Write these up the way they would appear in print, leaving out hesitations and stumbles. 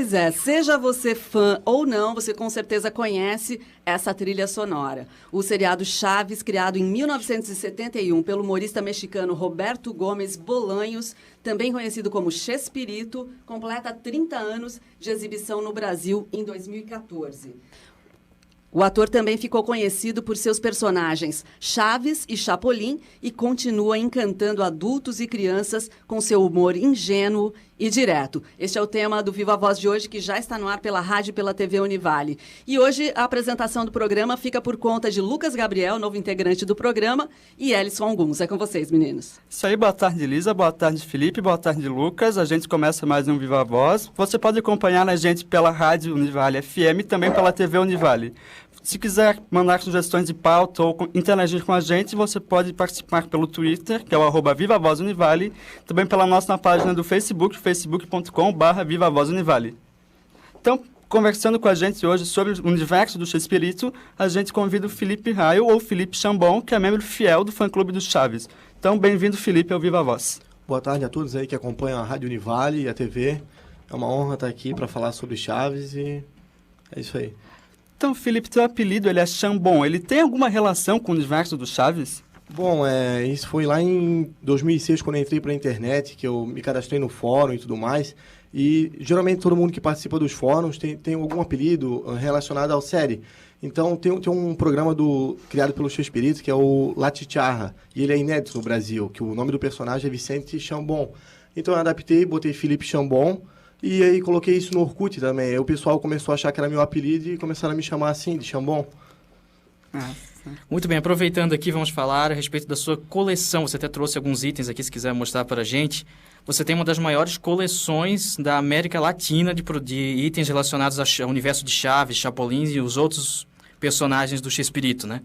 Pois é, seja você fã ou não, você com certeza conhece essa trilha sonora. O seriado Chaves, criado em 1971 pelo humorista mexicano Roberto Gómez Bolaños, também conhecido como Chespirito, completa 30 anos de exibição no Brasil em 2014. O ator também ficou conhecido por seus personagens Chaves e Chapolin e continua encantando adultos e crianças com seu humor ingênuo e direto. Este é o tema do Viva Voz de hoje, que já está no ar pela rádio e pela TV Univale. E hoje a apresentação do programa fica por conta de Lucas Gabriel, novo integrante do programa, e Ellison Alguns. É com vocês, meninos. Isso aí, boa tarde, Lisa, boa tarde, Felipe, boa tarde, Lucas. A gente começa mais um Viva Voz. Você pode acompanhar a gente pela rádio Univale FM e também pela TV Univale. Se quiser mandar sugestões de pauta ou interagir com a gente, você pode participar pelo Twitter, que é o @VivaVozUnivale, também pela nossa página do Facebook, facebook.com/VivaVozUnivale. Então, conversando com a gente hoje sobre o universo do Chespirito, a gente convida o Felipe Raio, ou Felipe Chambon, que é membro fiel do fã-clube do Chaves. Então, bem-vindo, Felipe, ao Viva Voz. Boa tarde a todos aí que acompanham a Rádio Univale e a TV. É uma honra estar aqui para falar sobre Chaves e é isso aí. Então, Felipe, teu apelido ele é Chambon. Ele tem alguma relação com o universo do Chaves? Bom, isso foi lá em 2006, quando eu entrei para a internet, que eu me cadastrei no fórum e tudo mais. E, geralmente, todo mundo que participa dos fóruns tem algum apelido relacionado à série. Então, tem um programa criado pelo Chespirito, que é o La Chicharra. E ele é inédito no Brasil, que o nome do personagem é Vicente Chambon. Então, eu adaptei, botei Felipe Chambon. E aí coloquei isso no Orkut também. Aí o pessoal começou a achar que era meu apelido e começaram a me chamar assim, de Chambon. Muito bem, aproveitando aqui, vamos falar a respeito da sua coleção. Você até trouxe alguns itens aqui, se quiser mostrar para a gente. Você tem uma das maiores coleções da América Latina de itens relacionados ao universo de Chaves, Chapolin e os outros personagens do Chespirito, né?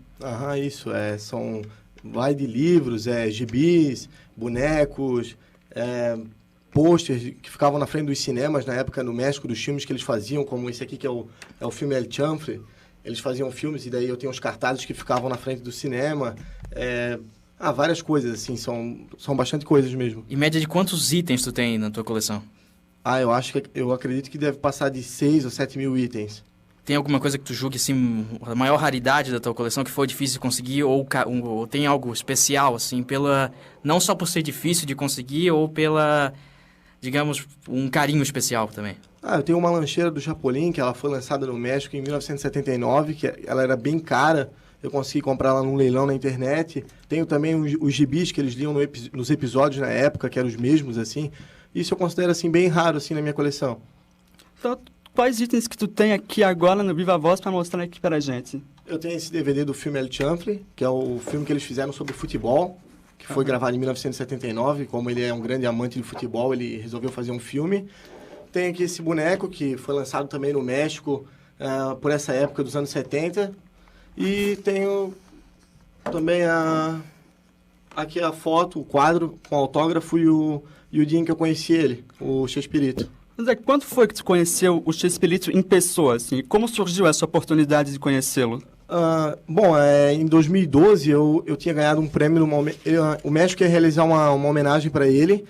Isso. Vai de livros, gibis, bonecos, posters que ficavam na frente dos cinemas na época no México, dos filmes que eles faziam, como esse aqui que é o filme El Chanfle. Eles faziam filmes e daí eu tenho os cartazes que ficavam na frente do cinema. Várias coisas, assim, são bastante coisas mesmo. E média de quantos itens tu tem na tua coleção? Eu acredito que deve passar de 6 ou 7 mil itens. Tem alguma coisa que tu julgue, assim, a maior raridade da tua coleção que foi difícil de conseguir ou tem algo especial, assim, não só por ser difícil de conseguir ou pela, digamos, um carinho especial também? Eu tenho uma lancheira do Chapolin, que ela foi lançada no México em 1979, que ela era bem cara. Eu consegui comprar ela num leilão na internet. Tenho também os gibis que eles liam nos episódios na época, que eram os mesmos, assim. Isso eu considero, assim, bem raro, assim, na minha coleção. Então, quais itens que tu tem aqui agora no Viva Voz para mostrar aqui para a gente? Eu tenho esse DVD do filme El Chanfle, que é o filme que eles fizeram sobre futebol, que foi gravado em 1979. Como ele é um grande amante de futebol, ele resolveu fazer um filme. Tem aqui esse boneco, que foi lançado também no México, por essa época dos anos 70. E tenho também aqui a foto, o quadro com o autógrafo e o dia em que eu conheci ele, o Chespirito. Mas quando foi que tu conheceu o Chespirito em pessoa, assim? Como surgiu essa oportunidade de conhecê-lo? Em 2012 eu tinha ganhado um prêmio o México ia realizar uma homenagem para ele,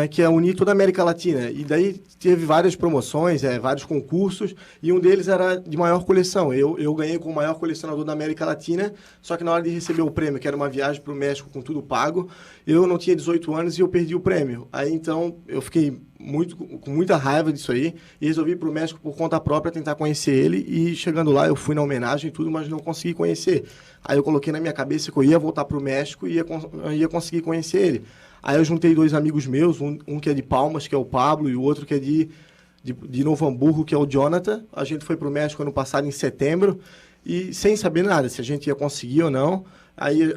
que é unir toda a América Latina. E daí teve várias promoções, vários concursos, e um deles era de maior coleção. Eu ganhei com o maior colecionador da América Latina, só que na hora de receber o prêmio, que era uma viagem para o México com tudo pago, eu não tinha 18 anos e eu perdi o prêmio. Aí então eu fiquei com muita raiva disso aí e resolvi ir para o México por conta própria tentar conhecer ele. E chegando lá eu fui na homenagem e tudo, mas não consegui conhecer. Aí eu coloquei na minha cabeça que eu ia voltar para o México e ia conseguir conhecer ele. Aí eu juntei 2 amigos meus, um que é de Palmas, que é o Pablo, e o outro que é de Novo Hamburgo, que é o Jonathan. A gente foi para o México ano passado, em setembro, e sem saber nada, se a gente ia conseguir ou não. Aí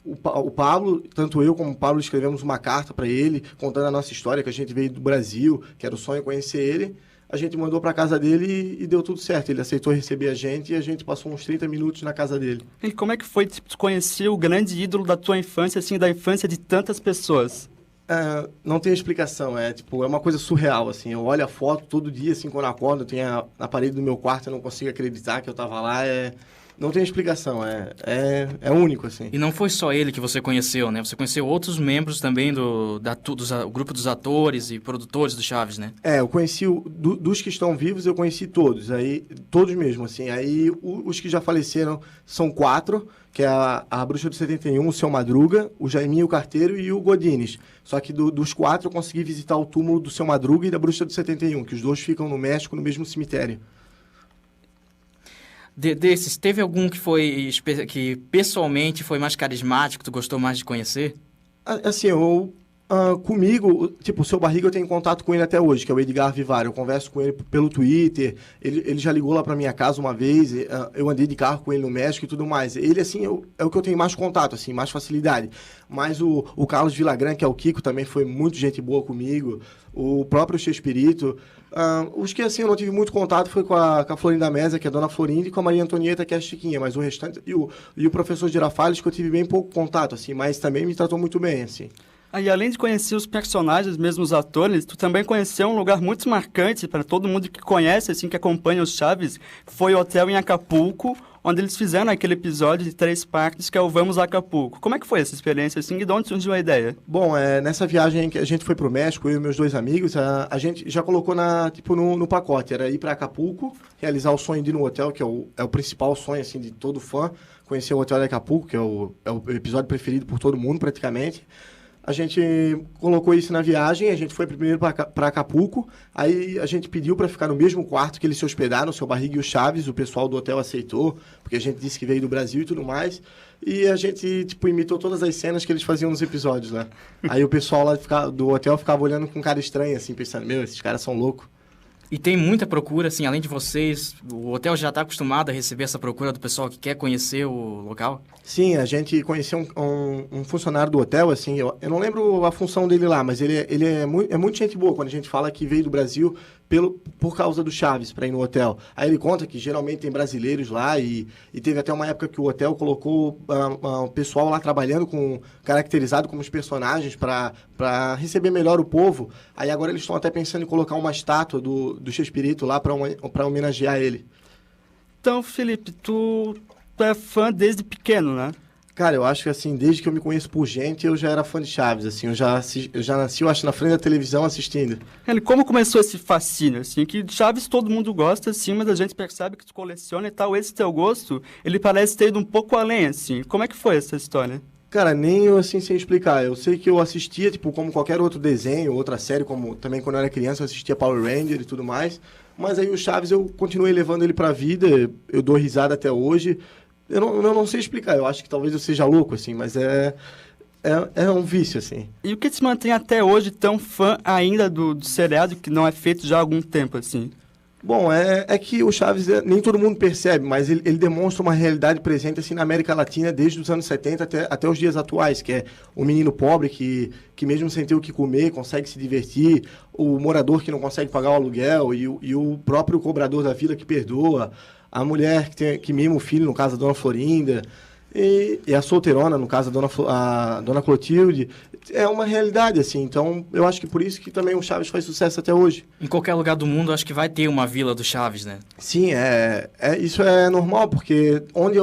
o Pablo, tanto eu como o Pablo, escrevemos uma carta para ele, contando a nossa história, que a gente veio do Brasil, que era o sonho conhecer ele. A gente mandou para casa dele e deu tudo certo. Ele aceitou receber a gente e a gente passou uns 30 minutos na casa dele. E como é que foi conhecer o grande ídolo da tua infância, assim, da infância de tantas pessoas? Não tem explicação, é uma coisa surreal, assim. Eu olho a foto todo dia, assim, quando eu acordo, eu tenho na parede do meu quarto, eu não consigo acreditar que eu estava lá. Não tem explicação, é único, assim. E não foi só ele que você conheceu, né? Você conheceu outros membros também do grupo dos atores e produtores do Chaves, né? Eu conheci, dos que estão vivos, eu conheci todos, aí, todos mesmo, assim. Aí, os que já faleceram são 4, que é a Bruxa do 71, o Seu Madruga, o Jaiminho Carteiro e o Godines. Só que dos 4 eu consegui visitar o túmulo do Seu Madruga e da Bruxa do 71, que os 2 ficam no México, no mesmo cemitério. Desses, teve algum que pessoalmente foi mais carismático, tu gostou mais de conhecer? Assim, comigo, tipo, o Seu Barriga eu tenho contato com ele até hoje, que é o Edgar Vivar. Eu converso com ele pelo Twitter, ele já ligou lá pra minha casa uma vez, eu andei de carro com ele no México e tudo mais. Ele, assim, é o que eu tenho mais contato, assim, mais facilidade. Mas o Carlos Villagrán, que é o Kiko, também foi muito gente boa comigo. O próprio Chespirito. Os que, assim, eu não tive muito contato foi com a Florinda Mesa, que é a Dona Florinda, e com a Maria Antonieta, que é a Chiquinha. Mas o restante... E o professor Girafales, que eu tive bem pouco contato, assim, mas também me tratou muito bem, assim. E além de conhecer os personagens, mesmo os atores, tu também conheceu um lugar muito marcante para todo mundo que conhece, assim, que acompanha os Chaves, foi o hotel em Acapulco, onde eles fizeram aquele episódio de 3 partes, que é o Vamos a Acapulco. Como é que foi essa experiência, assim, e de onde surgiu a ideia? Bom, nessa viagem que a gente foi pro México, eu e meus 2 amigos, a gente já colocou no pacote, era ir para Acapulco, realizar o sonho de ir no hotel, que é o principal sonho, assim, de todo fã, conhecer o hotel de Acapulco, que é o episódio preferido por todo mundo, praticamente. A gente colocou isso na viagem, a gente foi primeiro para Acapulco, aí a gente pediu para ficar no mesmo quarto que eles se hospedaram, o Seu Barriga e o Chaves, o pessoal do hotel aceitou, porque a gente disse que veio do Brasil e tudo mais, e a gente, tipo, imitou todas as cenas que eles faziam nos episódios, né? Aí o pessoal lá do hotel ficava olhando com cara estranha, assim, pensando, esses caras são loucos. E tem muita procura, assim, além de vocês, o hotel já está acostumado a receber essa procura do pessoal que quer conhecer o local? Sim, a gente conheceu um funcionário do hotel, assim, eu não lembro a função dele lá, mas ele é muito gente boa quando a gente fala que veio do Brasil por causa do Chaves para ir no hotel. Aí ele conta que geralmente tem brasileiros lá e teve até uma época que o hotel colocou o pessoal lá trabalhando caracterizado como os personagens para receber melhor o povo. Aí agora eles estão até pensando em colocar uma estátua do Chespirito lá para homenagear ele. Então, Felipe, tu é fã desde pequeno, né? Cara, eu acho que, assim, desde que eu me conheço por gente, eu já era fã de Chaves, assim, eu já nasci, eu acho, na frente da televisão assistindo. Como começou esse fascínio, assim, que Chaves todo mundo gosta, assim, mas a gente percebe que tu coleciona e tal, esse teu gosto, ele parece ter ido um pouco além, assim. Como é que foi essa história? Cara, nem eu, assim, sei explicar. Eu sei que eu assistia, tipo, como qualquer outro desenho, outra série, como também quando eu era criança, eu assistia Power Ranger e tudo mais, mas aí o Chaves eu continuei levando ele pra vida, eu dou risada até hoje. Eu não sei explicar, eu acho que talvez eu seja louco, assim, mas é um vício, assim. E o que te mantém até hoje tão fã ainda do seriado que não é feito já há algum tempo, assim? Bom, é que o Chaves, nem todo mundo percebe, mas ele demonstra uma realidade presente, assim, na América Latina desde os anos 70 até os dias atuais, que é o menino pobre que mesmo sem ter o que comer, consegue se divertir, o morador que não consegue pagar o aluguel e o próprio cobrador da vila que perdoa, a mulher que mima o filho, no caso a Dona Florinda, e a solteirona, no caso a Dona Clotilde. É uma realidade, assim. Então, eu acho que por isso que também o Chaves faz sucesso até hoje. Em qualquer lugar do mundo, acho que vai ter uma vila do Chaves, né? Sim, isso é normal, porque onde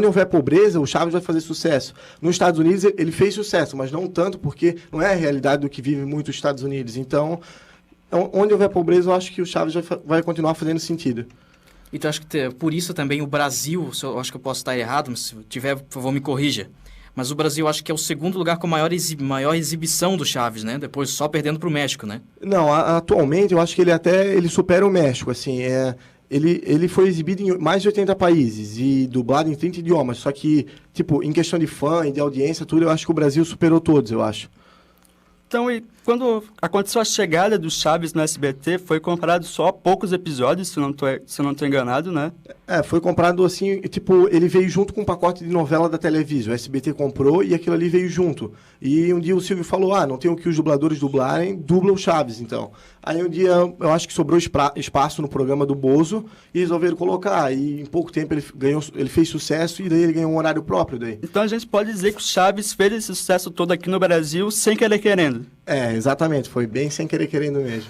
houver pobreza, o Chaves vai fazer sucesso. Nos Estados Unidos, ele fez sucesso, mas não tanto, porque não é a realidade do que vive muito os Estados Unidos. Então, onde houver pobreza, eu acho que o Chaves vai continuar fazendo sentido. Então, acho que por isso também o Brasil, eu acho que eu posso estar errado, mas se tiver, por favor, me corrija. Mas o Brasil, acho que é o segundo lugar com maior exibição do Chaves, né? Depois só perdendo para o México, né? Não, atualmente eu acho que ele supera o México, assim. Ele foi exibido em mais de 80 países e dublado em 30 idiomas. Só que, tipo, em questão de fã e de audiência, tudo, eu acho que o Brasil superou todos, eu acho. Então, e quando aconteceu a chegada do Chaves no SBT, foi comprado só poucos episódios, se não tô enganado, né? Foi comprado assim, tipo, ele veio junto com um pacote de novela da Televisa. O SBT comprou e aquilo ali veio junto. E um dia o Silvio falou, não tem o que os dubladores dublarem, dubla o Chaves, então. Aí um dia, eu acho que sobrou espaço no programa do Bozo e resolveram colocar. E em pouco tempo ele fez sucesso e daí ele ganhou um horário próprio daí. Então a gente pode dizer que o Chaves fez esse sucesso todo aqui no Brasil sem querer querendo. Exatamente. Foi bem sem querer querendo mesmo.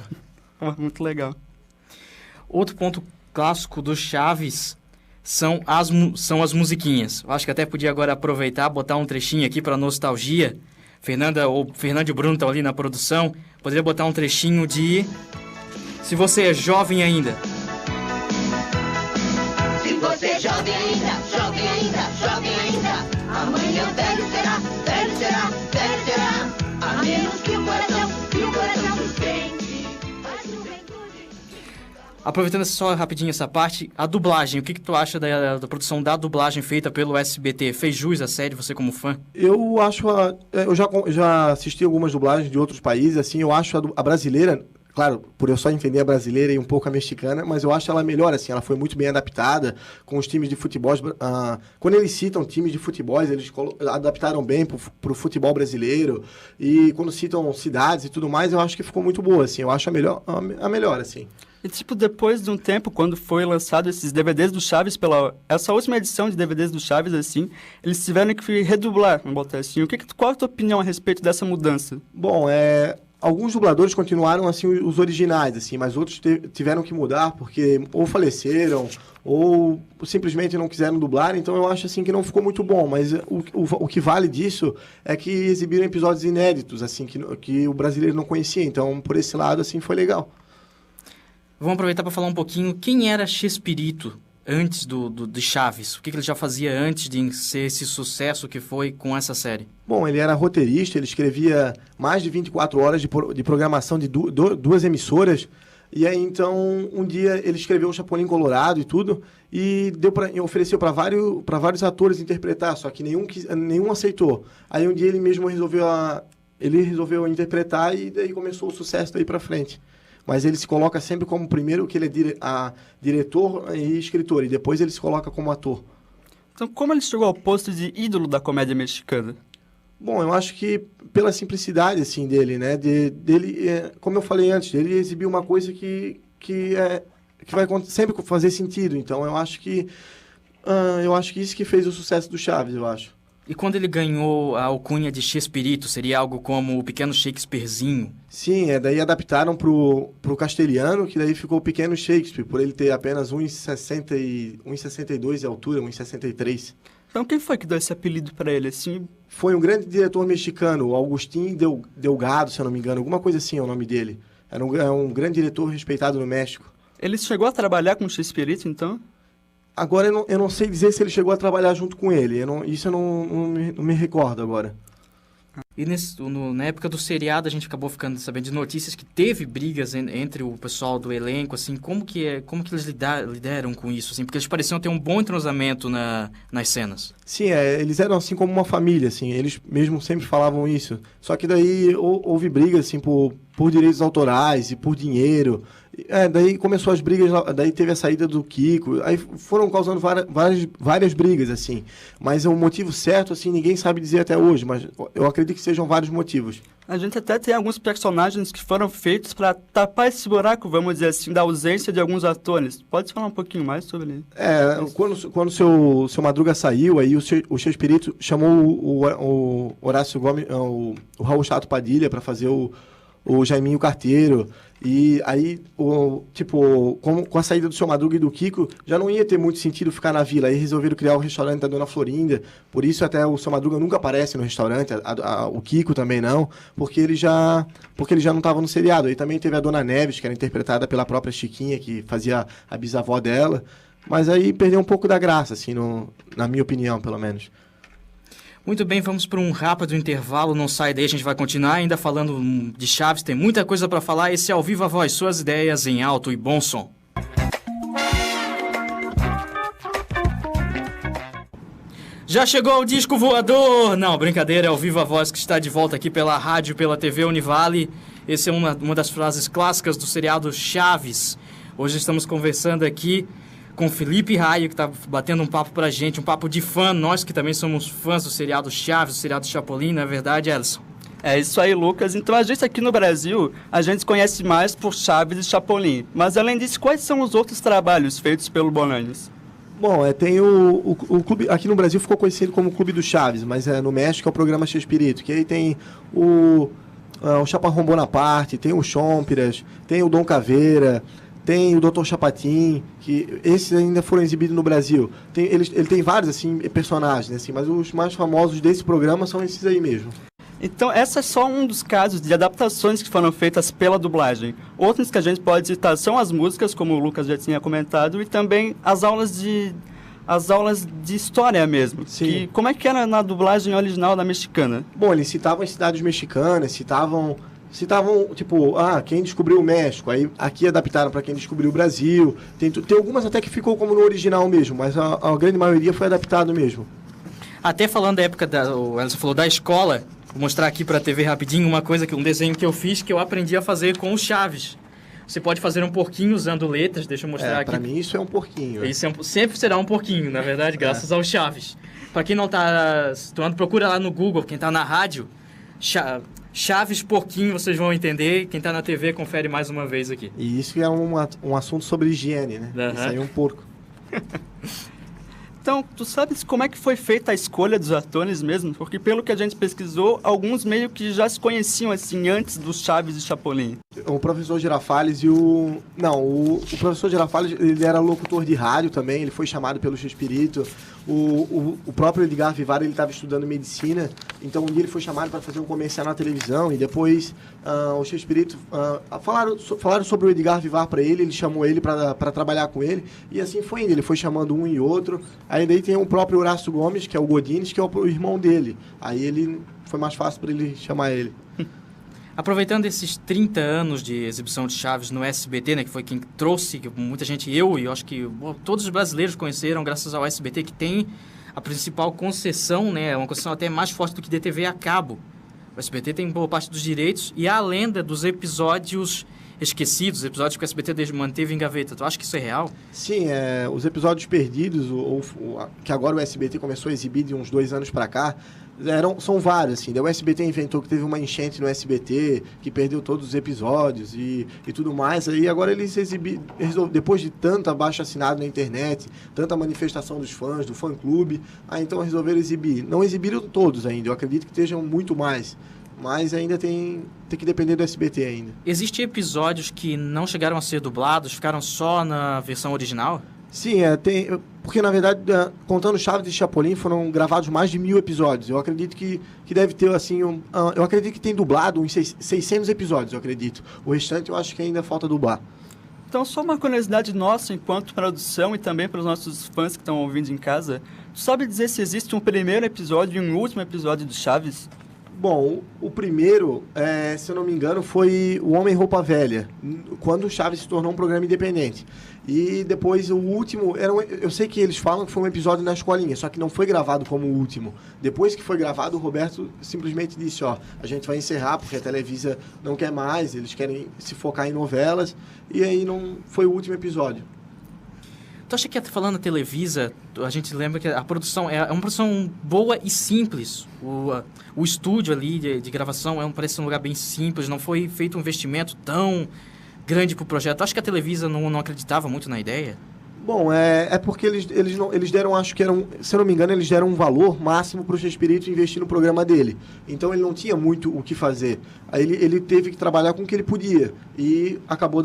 Muito legal. Outro ponto clássico do Chaves são as musiquinhas. Eu acho que até podia agora aproveitar, botar um trechinho aqui para nostalgia. Fernando e Bruno estão ali na produção. Poderia botar um trechinho de Se Você é Jovem Ainda. Se você é jovem ainda, jovem ainda, jovem ainda, amanhã velho será, velho será, velho será, a menos que o coração sustente a juventude. Aproveitando só rapidinho essa parte, a dublagem, o que tu acha da produção da dublagem feita pelo SBT? Fez jus à série, você como fã? Eu acho, eu já assisti algumas dublagens de outros países, assim, eu acho a brasileira, claro, por eu só entender a brasileira e um pouco a mexicana, mas eu acho ela melhor, assim, ela foi muito bem adaptada com os times de futebol. Quando eles citam times de futebol, eles adaptaram bem pro futebol brasileiro, e quando citam cidades e tudo mais, eu acho que ficou muito boa, assim, eu acho a melhor, assim. E, tipo, depois de um tempo, quando foi lançado esses DVDs do Chaves, essa última edição de DVDs do Chaves, assim, eles tiveram que redublar, vamos botar assim. Qual é a tua opinião a respeito dessa mudança? Bom, alguns dubladores continuaram, assim, os originais, assim, mas outros tiveram que mudar porque ou faleceram ou simplesmente não quiseram dublar, então eu acho, assim, que não ficou muito bom, mas o que vale disso é que exibiram episódios inéditos, assim, que o brasileiro não conhecia, então, por esse lado, assim, foi legal. Vamos aproveitar para falar um pouquinho quem era Chespirito antes de Chaves. O que ele já fazia antes de ser esse sucesso que foi com essa série? Bom, ele era roteirista, ele escrevia mais de 24 horas de programação de duas emissoras. E aí, então, um dia ele escreveu o Chapolin Colorado e tudo, e ofereceu para vários atores interpretar, só que nenhum aceitou. Aí um dia ele mesmo resolveu interpretar, e daí começou o sucesso daí para frente. Mas ele se coloca sempre como, primeiro, que ele é diretor e escritor, e depois ele se coloca como ator. Então, como ele chegou ao posto de ídolo da comédia mexicana? Bom, eu acho que pela simplicidade, assim, dele, né? Como eu falei antes, ele exibiu uma coisa que vai sempre fazer sentido. Então, eu acho que isso que fez o sucesso do Chaves, eu acho. E quando ele ganhou a alcunha de Chespirito, seria algo como o Pequeno Shakespearezinho? Sim, daí adaptaram pro castelhano, que daí ficou o Pequeno Shakespeare, por ele ter apenas 1,62 de altura, 1,63. Então, quem foi que deu esse apelido para ele, assim? Foi um grande diretor mexicano, o Agustín Delgado, se eu não me engano, alguma coisa assim é o nome dele. Era um grande diretor respeitado no México. Ele chegou a trabalhar com o Chespirito, então? Agora, eu não sei dizer se ele chegou a trabalhar junto com ele. Isso eu não me recordo agora. E na época do seriado, a gente acabou ficando sabendo de notícias que teve brigas entre o pessoal do elenco, assim. Como que eles lidaram com isso, assim? Porque eles pareciam ter um bom entrosamento nas cenas. Sim, eles eram assim como uma família, assim. Eles mesmo sempre falavam isso. Só que daí houve brigas, assim, por direitos autorais e por dinheiro. Daí começou as brigas, daí teve a saída do Kiko, aí foram causando várias brigas, assim. Mas o motivo certo, assim, ninguém sabe dizer até hoje, mas eu acredito que sejam vários motivos. A gente até tem alguns personagens que foram feitos para tapar esse buraco, vamos dizer assim, da ausência de alguns atores. Pode falar um pouquinho mais sobre isso? Quando o seu Madruga saiu, aí o Chespirito chamou o Horácio Gomes, o Raul Chato Padilha para fazer o Jaiminho Carteiro. E aí, com a saída do Seu Madruga e do Kiko, já não ia ter muito sentido ficar na vila. Aí resolveram criar o restaurante da Dona Florinda. Por isso até o Seu Madruga nunca aparece no restaurante, o Kiko também não, porque ele já não estava no seriado. Aí também teve a Dona Neves, que era interpretada pela própria Chiquinha, que fazia a bisavó dela. Mas aí perdeu um pouco da graça, assim, na minha opinião, pelo menos. Muito bem, vamos para um rápido intervalo, não sai daí, a gente vai continuar ainda falando de Chaves, tem muita coisa para falar. Esse é ao Viva Voz, suas ideias em alto e bom som. Já chegou o disco voador! Não, brincadeira, é ao Viva Voz que está de volta aqui pela rádio, pela TV Univale. Essa é uma das frases clássicas do seriado Chaves. Hoje estamos conversando aqui com Felipe Raio, que está batendo um papo pra gente, um papo de fã, nós que também somos fãs do seriado Chaves, do seriado Chapolin, não é verdade, Elson? É isso aí, Lucas. Então, a gente aqui no Brasil, a gente conhece mais por Chaves e Chapolin. Mas, além disso, quais são os outros trabalhos feitos pelo Bolanhos? Bom, tem o clube, aqui no Brasil ficou conhecido como Clube do Chaves, mas no México é o programa Chespirito, que aí tem o Chaparrão Bonaparte, tem o Chompiras, tem o Dom Caveira, Tem o Dr. Chapatin, que esses ainda foram exibidos no Brasil. Ele tem vários, assim, personagens, assim, mas os mais famosos desse programa são esses aí mesmo. Então, essa é só um dos casos de adaptações que foram feitas pela dublagem. Outros que a gente pode citar são as músicas, como o Lucas já tinha comentado, e também as aulas de história mesmo. Sim. Como é que era na dublagem original da mexicana? Bom, eles citavam as cidades mexicanas, citavam, tipo, quem descobriu o México. Aí aqui adaptaram para quem descobriu o Brasil. Tem algumas até que ficou como no original mesmo, mas a grande maioria foi adaptado mesmo. Até falando da época, ela falou da escola, vou mostrar aqui para a TV rapidinho um desenho que eu fiz, que eu aprendi a fazer com o Chaves. Você pode fazer um porquinho usando letras, deixa eu mostrar aqui. Para mim isso é um porquinho. Isso sempre será um porquinho, na verdade, graças ao Chaves. Para quem não está estudando, procura lá no Google, quem está na rádio, Chaves porquinho, vocês vão entender. Quem está na TV, confere mais uma vez aqui. E isso é um assunto sobre higiene, né? Uhum. Isso aí é um porco. Então, tu sabes como é que foi feita a escolha dos atores mesmo? Porque pelo que a gente pesquisou, alguns meio que já se conheciam assim antes dos Chaves e Chapolin. O professor Girafales o professor Girafales, ele era locutor de rádio também, ele foi chamado pelo Chespirito. O próprio Edgar Vivar, ele estava estudando medicina, então um dia ele foi chamado para fazer um comercial na televisão e depois o Chespirito falaram sobre o Edgar Vivar para ele chamou ele para trabalhar com ele e assim foi indo, ele foi chamando um e outro. Aí daí tem o próprio Horácio Gomes, que é o Godines, que é o irmão dele. Aí foi mais fácil para ele chamar ele. Aproveitando esses 30 anos de exibição de Chaves no SBT, né, que foi quem trouxe, que muita gente, eu acho que todos os brasileiros conheceram graças ao SBT, que tem a principal concessão, né, uma concessão até mais forte do que DTV a cabo. O SBT tem boa parte dos direitos e a lenda dos episódios esquecidos, episódios que o SBT manteve em gaveta. Tu acha que isso é real? Sim, os episódios perdidos, que agora o SBT começou a exibir de uns 2 anos para cá, são vários, assim. O SBT inventou que teve uma enchente no SBT, que perdeu todos os episódios e tudo mais. Aí agora eles depois de tanto abaixo-assinado na internet, tanta manifestação dos fãs, do fã-clube, então resolveram exibir. Não exibiram todos ainda, eu acredito que estejam muito mais. Mas ainda tem que depender do SBT ainda. Existem episódios que não chegaram a ser dublados, ficaram só na versão original? Sim, porque na verdade, contando Chaves e Chapolin, foram gravados mais de 1000 episódios. Eu acredito que deve ter, assim, eu acredito que tem dublado uns 600 episódios, eu acredito. O restante eu acho que ainda falta dublar. Então, só uma curiosidade nossa, enquanto produção e também para os nossos fãs que estão ouvindo em casa, tu sabe dizer se existe um primeiro episódio e um último episódio do Chaves? Bom, o primeiro, se eu não me engano, foi o Homem Roupa Velha, quando o Chaves se tornou um programa independente. E depois o último, eu sei que eles falam que foi um episódio na escolinha, só que não foi gravado como o último. Depois que foi gravado, o Roberto simplesmente disse, a gente vai encerrar porque a Televisa não quer mais, eles querem se focar em novelas, e aí não foi o último episódio. Tu acha que, falando da Televisa, a gente lembra que a produção é uma produção boa e simples. O estúdio ali de gravação parece um lugar bem simples, não foi feito um investimento tão grande para o projeto. Tu acha que a Televisa não acreditava muito na ideia? Bom, é porque eles deram, acho que se eu não me engano, eles deram um valor máximo para o Chespirito investir no programa dele. Então ele não tinha muito o que fazer. Aí ele teve que trabalhar com o que ele podia. E acabou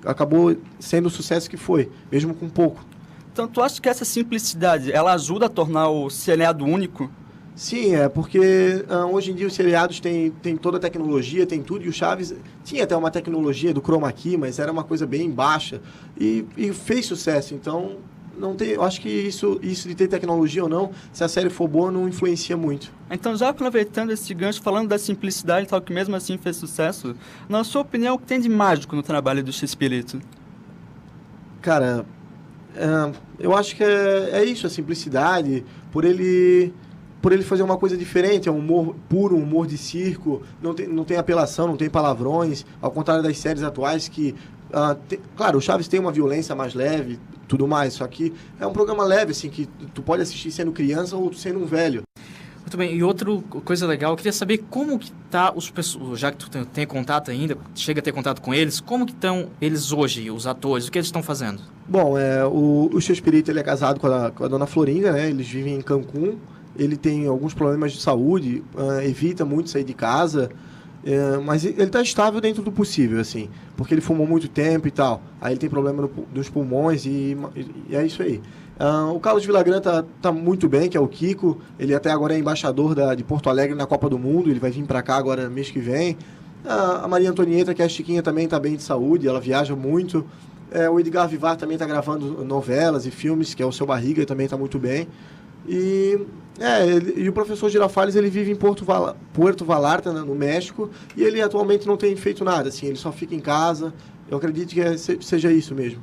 acabou sendo o sucesso que foi, mesmo com pouco. Então tu acha que essa simplicidade, ela ajuda a tornar o seriado único? Sim, porque hoje em dia os seriados têm toda a tecnologia, tem tudo, e o Chaves tinha até uma tecnologia do chroma key, mas era uma coisa bem baixa, e fez sucesso, então eu acho que isso de ter tecnologia ou não, se a série for boa, não influencia muito. Então, já aproveitando esse gancho, falando da simplicidade e tal, que mesmo assim fez sucesso, na sua opinião, o que tem de mágico no trabalho do Chespirito? Cara, eu acho que é isso, a simplicidade, por ele fazer uma coisa diferente, é um humor puro, um humor de circo, não tem apelação, não tem palavrões, ao contrário das séries atuais que... claro, o Chaves tem uma violência mais leve, tudo mais, só que é um programa leve, assim, que tu pode assistir sendo criança ou sendo um velho. Muito bem, e outra coisa legal, eu queria saber como que tá os pessoas, já que tu tem contato ainda, chega a ter contato com eles, como que estão eles hoje, os atores, o que eles estão fazendo? Bom, o Chespirito, ele é casado com a dona Florinda, né, eles vivem em Cancún. Ele tem alguns problemas de saúde, evita muito sair de casa. Mas ele está estável dentro do possível, assim, porque ele fumou muito tempo e tal. Aí ele tem problema dos pulmões e é isso aí. O Carlos Villagrán tá muito bem, que é o Kiko. Ele até agora é embaixador de Porto Alegre na Copa do Mundo. Ele vai vir para cá agora mês que vem. A Maria Antonieta, que é a Chiquinha, também está bem de saúde. Ela viaja muito. O Edgar Vivar também está gravando novelas e filmes, que é o Seu Barriga, também está muito bem. E o professor Girafales, ele vive em Puerto Vallarta, no México, e ele atualmente não tem feito nada, assim, ele só fica em casa. Eu acredito que seja isso mesmo.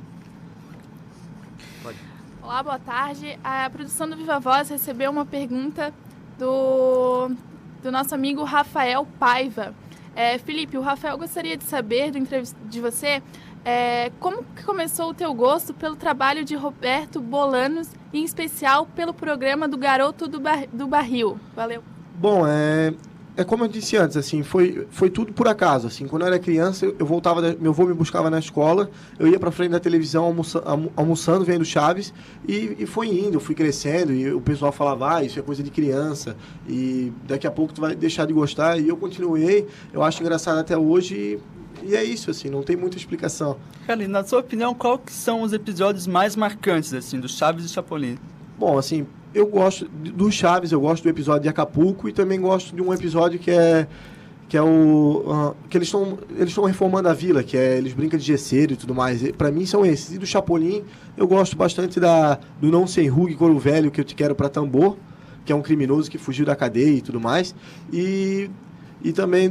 Olá, boa tarde. A produção do Viva Voz recebeu uma pergunta do nosso amigo Rafael Paiva. Felipe, o Rafael gostaria de saber de você como que começou o teu gosto pelo trabalho de Roberto Bolanos, em especial pelo programa do Garoto do Barril. Valeu. Bom, como eu disse antes, assim, foi tudo por acaso, assim. Quando eu era criança, eu voltava, meu avô me buscava na escola, eu ia pra frente da televisão almoçando, vendo Chaves, e foi indo, eu fui crescendo, e o pessoal falava, isso é coisa de criança, e daqui a pouco tu vai deixar de gostar, e eu continuei, eu acho engraçado até hoje, e é isso, assim, não tem muita explicação. Cara, na sua opinião, qual que são os episódios mais marcantes, assim, do Chaves e Chapolin? Bom, assim, eu gosto do Chaves, eu gosto do episódio de Acapulco e também gosto de um episódio que eles estão reformando a vila, eles brincam de gesseiro e tudo mais. Para mim são esses. E do Chapolin, eu gosto bastante do Não Sem Rugue, Couro Velho, que eu te quero para Tambor, que é um criminoso que fugiu da cadeia e tudo mais. E também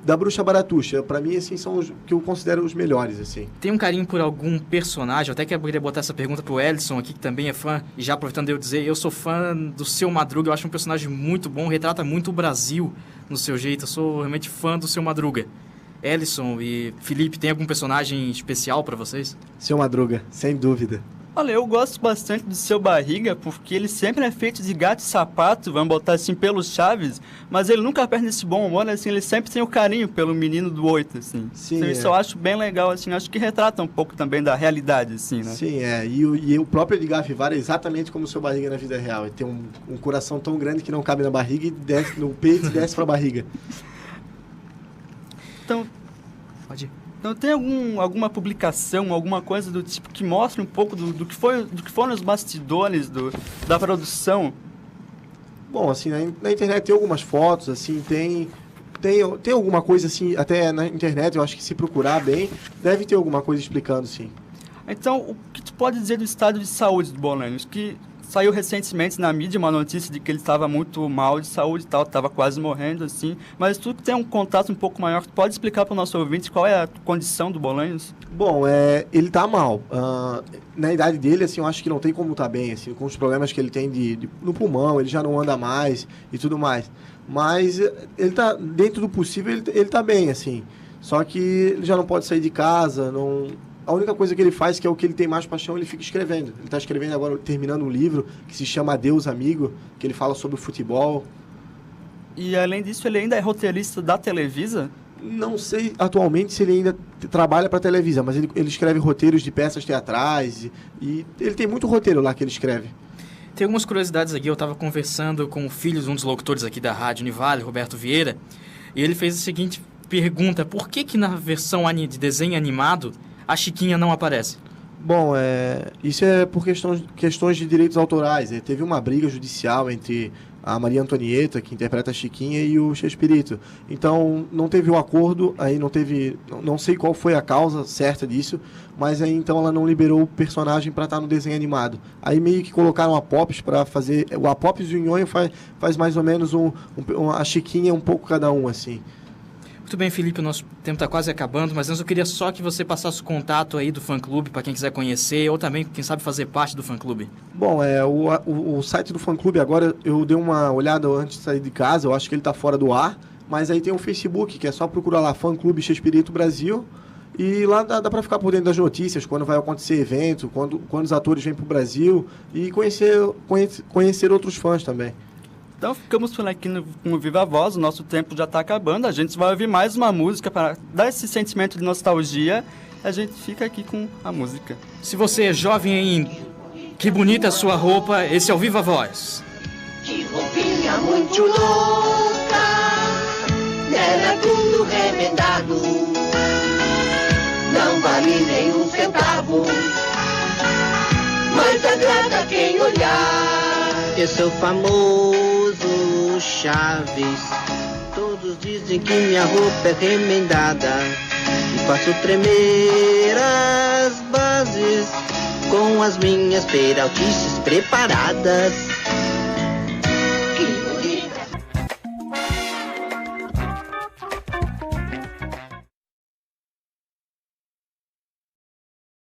da Bruxa Baratuxa. Pra mim, assim, são os que eu considero os melhores, assim. Tem um carinho por algum personagem? Eu até queria botar essa pergunta pro Ellison aqui, que também é fã. E já aproveitando de eu dizer, eu sou fã do Seu Madruga. Eu acho um personagem muito bom, retrata muito o Brasil no seu jeito. Eu sou realmente fã do Seu Madruga. Ellison e Felipe, tem algum personagem especial pra vocês? Seu Madruga, sem dúvida. Olha, eu gosto bastante do Seu Barriga, porque ele sempre é feito de gato e sapato, vamos botar assim, pelos Chaves, mas ele nunca perde esse bom humor, né? Assim, ele sempre tem o carinho pelo menino do 8, assim. Sim, então, isso eu acho bem legal, assim, acho que retrata um pouco também da realidade, assim, né? Sim, e o próprio Edgar Vivar é exatamente como o Seu Barriga na vida real. Ele tem um coração tão grande que não cabe na barriga e desce no peito e desce pra barriga. Então, pode ir. Então, tem alguma publicação, alguma coisa do tipo que mostra um pouco do que foram os bastidores da produção? Bom, assim, na internet tem algumas fotos, assim, tem alguma coisa, assim, até na internet, eu acho que se procurar bem, deve ter alguma coisa explicando, sim. Então, o que tu pode dizer do estado de saúde do Bolanos? Que saiu recentemente na mídia uma notícia de que ele estava muito mal de saúde e tal, estava quase morrendo, assim. Mas tu que tem um contato um pouco maior, tu pode explicar para o nosso ouvinte qual é a condição do Bolanos? Bom, ele tá mal. Na idade dele, assim, eu acho que não tem como estar bem, assim, com os problemas que ele tem no pulmão, ele já não anda mais e tudo mais. Mas ele tá, dentro do possível, ele tá bem, assim. Só que ele já não pode sair de casa, não... A única coisa que ele faz, que é o que ele tem mais paixão, ele fica escrevendo. Ele está escrevendo agora, terminando um livro que se chama Adeus, Amigo, que ele fala sobre o futebol. E, além disso, ele ainda é roteirista da Televisa? Não sei atualmente se ele ainda trabalha para a Televisa, mas ele escreve roteiros de peças teatrais e ele tem muito roteiro lá que ele escreve. Tem algumas curiosidades aqui. Eu estava conversando com o filho de um dos locutores aqui da Rádio Univale, Roberto Vieira, e ele fez a seguinte pergunta: por que na versão de desenho animado a Chiquinha não aparece? Bom, isso é por questões de direitos autorais. Teve uma briga judicial entre a Maria Antonieta, que interpreta a Chiquinha, e o Chespirito. Então, não teve um acordo, aí não sei qual foi a causa certa disso, mas aí então ela não liberou o personagem para estar no desenho animado. Aí meio que colocaram a Pops para fazer... O Apops e o Nhonho faz mais ou menos a Chiquinha um pouco cada um, assim. Muito bem, Felipe, o nosso tempo está quase acabando, mas antes eu queria só que você passasse o contato aí do fã-clube para quem quiser conhecer ou também, quem sabe, fazer parte do fã-clube. Bom, o site do fã-clube agora, eu dei uma olhada antes de sair de casa, eu acho que ele está fora do ar, mas aí tem o Facebook, que é só procurar lá, Fã-clube Chespirito Brasil, e lá dá para ficar por dentro das notícias, quando vai acontecer evento, quando os atores vêm para o Brasil, e conhecer outros fãs também. Então, ficamos por aqui no Viva Voz, o nosso tempo já está acabando, a gente vai ouvir mais uma música para dar esse sentimento de nostalgia, a gente fica aqui com a música. Se você é jovem ainda, que bonita a sua roupa, esse é o Viva Voz. Que roupinha muito louca, era tudo remendado, não vale nem um centavo, mas agrada quem olhar. Eu sou famoso Chaves, todos dizem que minha roupa é remendada e faço tremer as bases com as minhas peraltices preparadas.